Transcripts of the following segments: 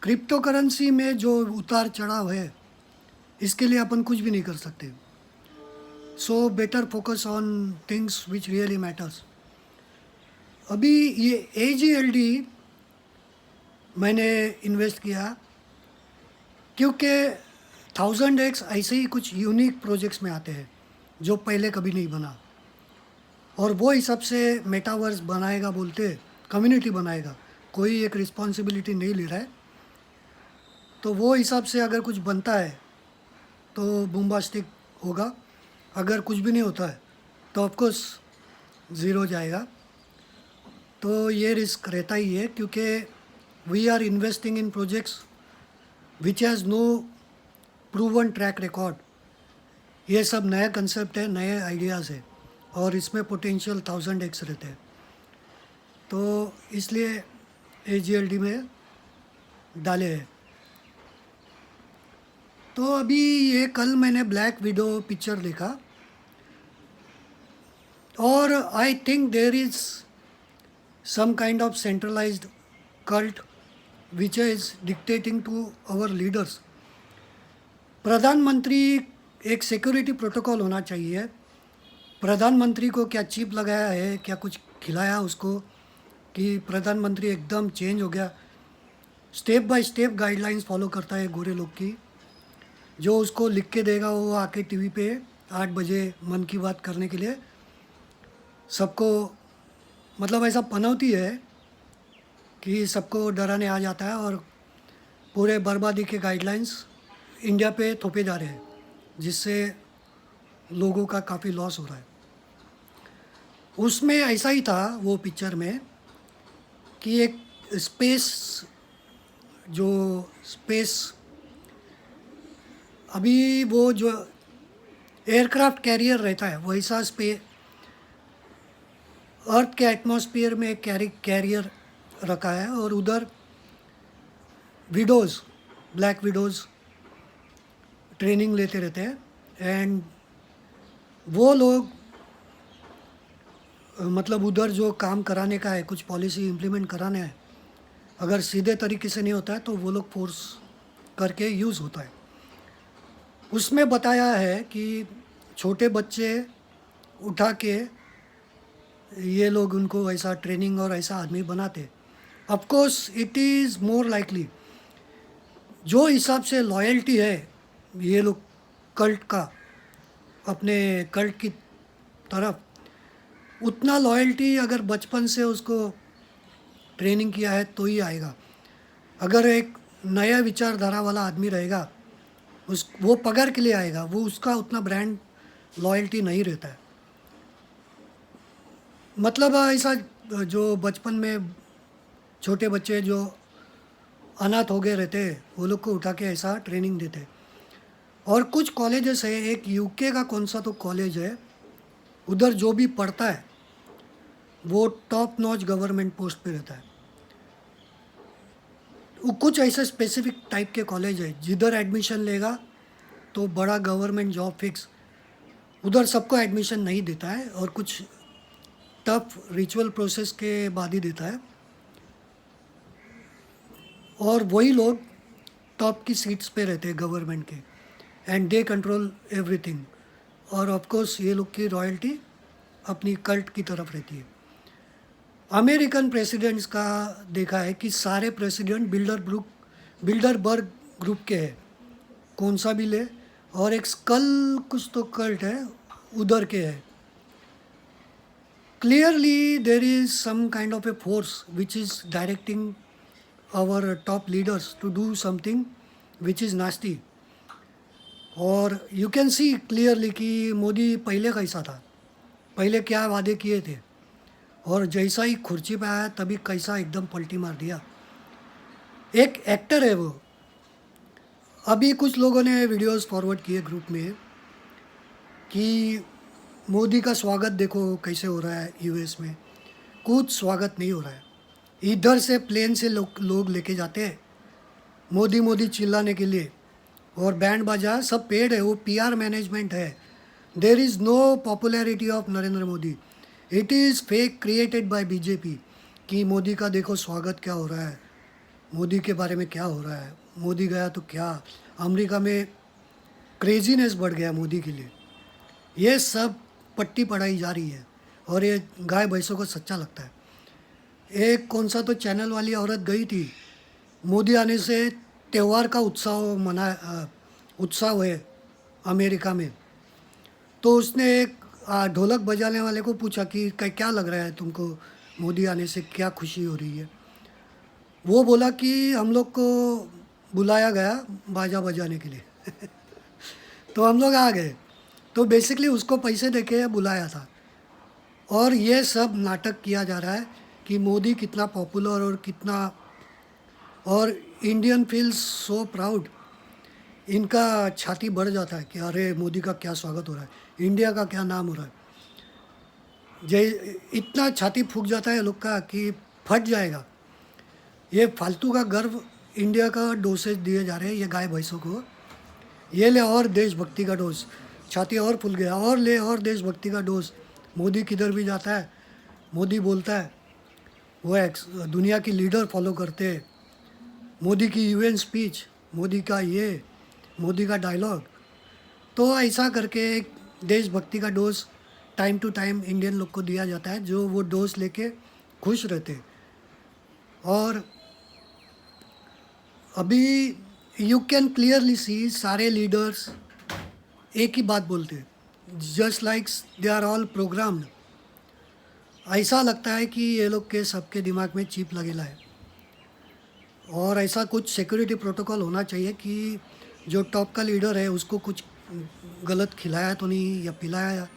Crypto currency में जो उतार चढ़ाव है, इसके लिए अपन कुछ भी नहीं कर सकते। So better focus on things which really matters. अभी ये AGLD मैंने इन्वेस्ट किया क्योंकि 1000x ऐसे ही कुछ यूनिक प्रोजेक्ट्स में आते हैं जो पहले कभी नहीं बना, और वो हिसाब से मेटावर्स बनाएगा बोलते, कम्युनिटी बनाएगा, कोई एक रिस्पॉन्सिबिलिटी नहीं ले रहा है। तो वो हिसाब से अगर कुछ बनता है तो बूम्बास्टिक होगा, अगर कुछ भी नहीं होता है तो ऑफकोर्स ज़ीरो जाएगा। तो ये रिस्क रहता ही है क्योंकि we are investing in projects which has no proven track record. ये सब नया कंसेप्ट है, नए आइडियाज़ है, और इसमें पोटेंशियल 1000x रहते हैं। तो इसलिए AGLD में डाले हैं। तो अभी ये कल मैंने ब्लैक विडो पिक्चर देखा, और I think there is some kind of centralized cult which is dictating to our leaders. प्रधानमंत्री, एक सिक्योरिटी प्रोटोकॉल होना चाहिए। प्रधानमंत्री को क्या चिप लगाया है, क्या कुछ खिलाया उसको कि प्रधानमंत्री एकदम चेंज हो गया? Step by step guidelines follow करता है गोरे लोग की। जो उसको लिख के देगा वो आके टीवी पे 8 बजे मन की बात करने के लिए सबको, मतलब ऐसा पनौती है कि सबको डराने आ जाता है, और पूरे बर्बादी के गाइडलाइंस इंडिया पे थोपे जा रहे हैं, जिससे लोगों का काफ़ी लॉस हो रहा है। उसमें ऐसा ही था वो पिक्चर में कि एक स्पेस अभी वो जो एयरक्राफ्ट कैरियर रहता है वैसा अर्थ के एटमॉस्फेयर में कैरियर रखा है, और उधर विडोज़, ब्लैक विडोज़ ट्रेनिंग लेते रहते हैं। एंड वो लोग मतलब उधर जो काम कराने का है, कुछ पॉलिसी इम्प्लीमेंट कराने है, अगर सीधे तरीके से नहीं होता है तो वो लोग फोर्स करके यूज़ होता है। उसमें बताया है कि छोटे बच्चे उठा के ये लोग उनको ऐसा ट्रेनिंग और ऐसा आदमी बनाते। Of course it is more likely, जो हिसाब से लॉयल्टी है ये लोग कल्ट का, अपने कल्ट की तरफ, उतना लॉयल्टी अगर बचपन से उसको ट्रेनिंग किया है तो ही आएगा। अगर एक नया विचारधारा वाला आदमी रहेगा, वो पगार के लिए आएगा, वो उसका उतना ब्रांड लॉयल्टी नहीं रहता है। मतलब ऐसा जो बचपन में छोटे बच्चे जो अनाथ हो गए रहते, वो लोग को उठा के ऐसा ट्रेनिंग देते। और कुछ कॉलेजेस है, एक यूके का कौन सा तो कॉलेज है, उधर जो भी पढ़ता है वो टॉप नॉच गवर्नमेंट पोस्ट पे रहता है। कुछ ऐसे स्पेसिफिक टाइप के कॉलेज है जिधर एडमिशन लेगा तो बड़ा गवर्नमेंट जॉब फिक्स, उधर सबको एडमिशन नहीं देता है, और कुछ टफ रिचुअल प्रोसेस के बाद ही देता है, और वही लोग टॉप की सीट्स पे रहते हैं गवर्नमेंट के, एंड दे कंट्रोल एवरीथिंग। और ऑफ कोर्स ये लोग की रॉयल्टी अपनी कल्ट की तरफ रहती है। अमेरिकन प्रेसिडेंट्स का देखा है कि सारे प्रेसिडेंट बिल्डरबर्ग ग्रुप के हैं, कौन सा भी ले, और एक स्कल कुछ तो कल्ट है उधर के है। Clearly there is some kind of a force which is directing our top leaders to do something which is nasty. और यू कैन सी क्लियरली कि मोदी पहले कैसा था, पहले क्या वादे किए थे, और जैसा ही कुर्सी पे आया तभी कैसा एकदम पलटी मार दिया। एक एक्टर है वो। अभी कुछ लोगों ने वीडियोस फॉरवर्ड किए ग्रुप में कि मोदी का स्वागत देखो कैसे हो रहा है यूएस में। कुछ स्वागत नहीं हो रहा है, इधर से प्लेन से लोग लेके जाते हैं मोदी मोदी चिल्लाने के लिए, और बैंड बाजा सब पेड है, वो पीआर मैनेजमेंट है। There is no popularity of Narendra Modi, it is fake created by BJP कि मोदी का देखो स्वागत क्या हो रहा है, मोदी के बारे में क्या हो रहा है, मोदी गया तो क्या, अमेरिका में क्रेजीनेस बढ़ गया मोदी के लिए, ये सब पट्टी पढ़ाई जा रही है और ये गाय भैंसों को सच्चा लगता है। एक कौन सा तो चैनल वाली औरत गई थी, मोदी आने से त्यौहार का उत्साह है अमेरिका में, तो उसने एक ढोलक बजाने वाले को पूछा कि क्या लग रहा है तुमको, मोदी आने से क्या खुशी हो रही है। वो बोला कि हम लोग को बुलाया गया बाजा बजाने के लिए तो हम लोग आ गए। तो बेसिकली उसको पैसे देके बुलाया था और ये सब नाटक किया जा रहा है कि मोदी कितना पॉपुलर और कितना, और इंडियन फील्स सो प्राउड, इनका छाती बढ़ जाता है कि अरे मोदी का क्या स्वागत हो रहा है, इंडिया का क्या नाम हो रहा है। इतना छाती फूक जाता है लोग का कि फट जाएगा। ये फालतू का गर्व इंडिया का डोसेज दिए जा रहे हैं ये गाय भैंसों को। ये ले और देशभक्ति का डोज, छाती और फूल गया, और ले और देशभक्ति का डोज। मोदी किधर भी जाता है, मोदी बोलता है, वो दुनिया की लीडर फॉलो करते हैं, मोदी की यूएन स्पीच, मोदी का ये, मोदी का डायलॉग। तो ऐसा करके एक देशभक्ति का dose time to time Indian लोग को दिया जाता है, जो वो डोज लेके खुश रहते हैं। और अभी यू कैन क्लियरली सी सारे लीडर्स एक ही बात बोलते हैं, just like they are all programmed. ऐसा लगता है कि ये लोग के सबके दिमाग में चिप लगेला है। और ऐसा कुछ सिक्योरिटी प्रोटोकॉल होना चाहिए कि जो टॉप का लीडर है उसको कुछ गलत खिलाया तो नहीं, या पिलाया,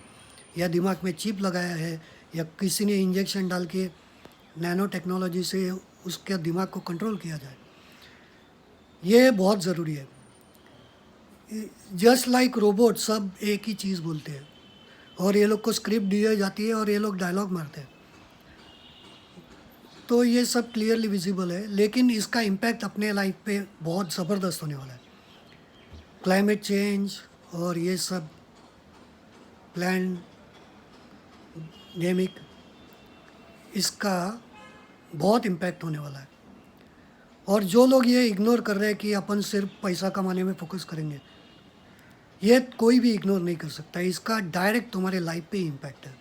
या दिमाग में चिप लगाया है, या किसी ने इंजेक्शन डाल के नैनो टेक्नोलॉजी से उसके दिमाग को कंट्रोल किया जाए। ये बहुत ज़रूरी है। जस्ट लाइक रोबोट सब एक ही चीज़ बोलते हैं और ये लोग को स्क्रिप्ट दी जाती है और ये लोग डायलॉग मारते हैं। तो ये सब क्लियरली विजिबल है, लेकिन इसका इम्पैक्ट अपने लाइफ पे बहुत ज़बरदस्त होने वाला है। क्लाइमेट चेंज और ये सब पैंडेमिक, इसका बहुत इम्पैक्ट होने वाला है। और जो लोग ये इग्नोर कर रहे हैं कि अपन सिर्फ पैसा कमाने में फोकस करेंगे, ये कोई भी इग्नोर नहीं कर सकता। इसका डायरेक्ट तुम्हारे लाइफ पे इम्पैक्ट है।